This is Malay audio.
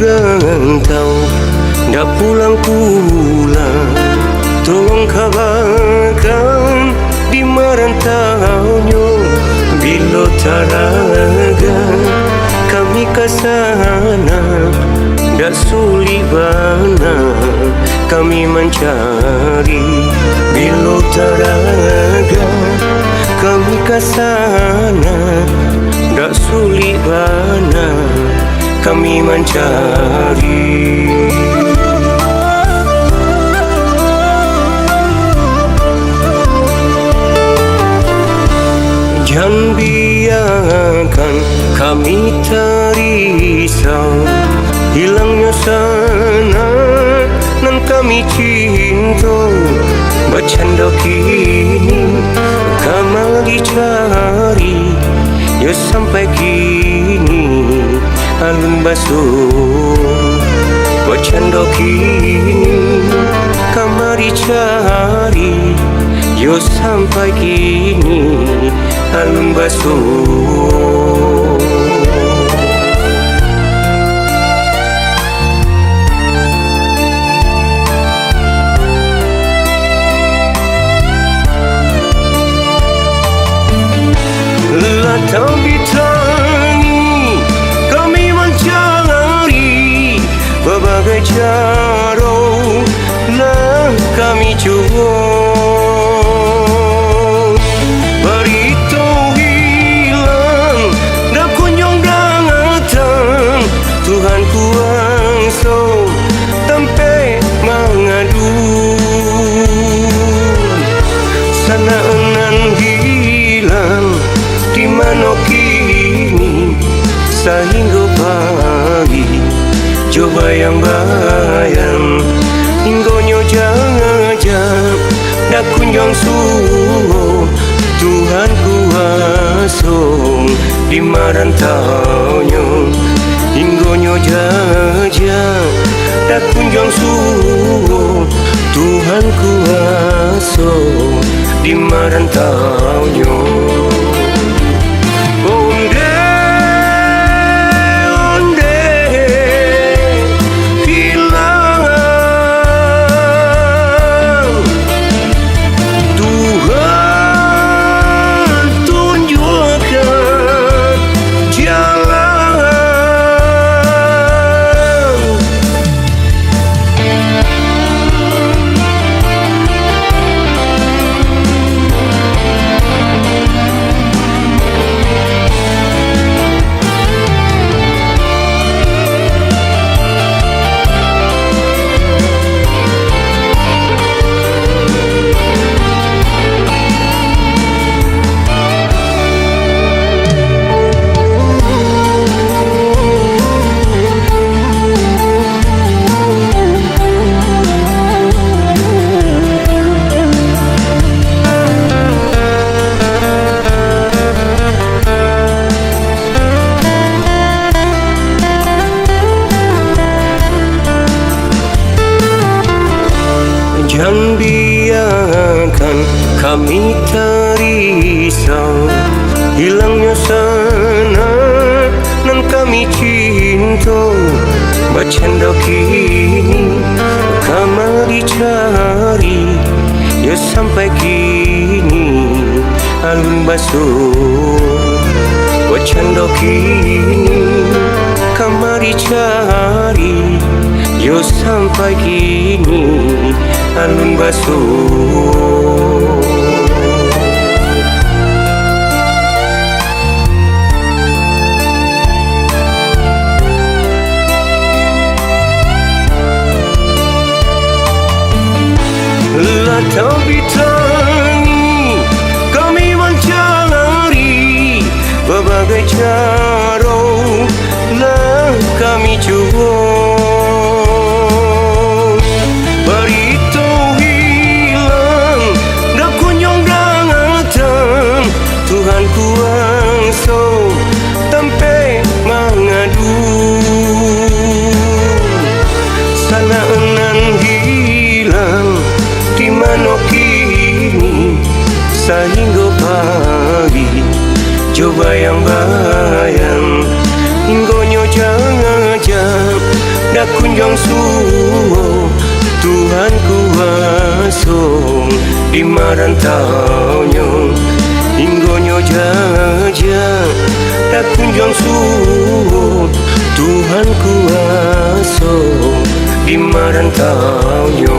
rantau, dah pulang-pulang. Tolong kabarkan di merantaunya, bila taraga kami ke sana. Dah sulit bana kami mencari, bila taraga kami ke sana. Dah sulit bana kami mencari. Jangan biarkan kami terisau, hilangnya sana nan kami cinta. Bercanda kini kami cari, ya sampai kini alun basuh. Bercanda kini kami cari, yo sampai kini alun basuh. Latau bitangi kami mencari, berbagai cara lah kami cuba. Berita hilang dah kunjung datang, Tuhan kuasa sampai mengadu. Sana nan hilang di mana kini sehingga pagi. Coba yang bayang hinggonyo jangan dah kunjung suruh. Tuhan kuasa di merantaunya, hinggonyo jangan dah kunjung suruh. Tuhan kuasa di merantaunya. Jangan biarkan kami terisau, hilangnya sana nan kami cinta. Bercanda kini kami cari, ya sampai kini alun basuh. Bercanda kini kami cari, yo sampai kini alun basuh. Latau bitangi kami mencari, berbagai cara lah kami cuba. Berita hilang dah kunjung datang, Tuhan kuasa sampai mengadu. Sana nan hilang di mana kini sehingga pagi. Coba yang bayang hinggonyo jangan kunjung suwo Tuhan kuasong di marantaunya Inggonyo jaja tak kunjung suwo Tuhan kuasong di marantaunya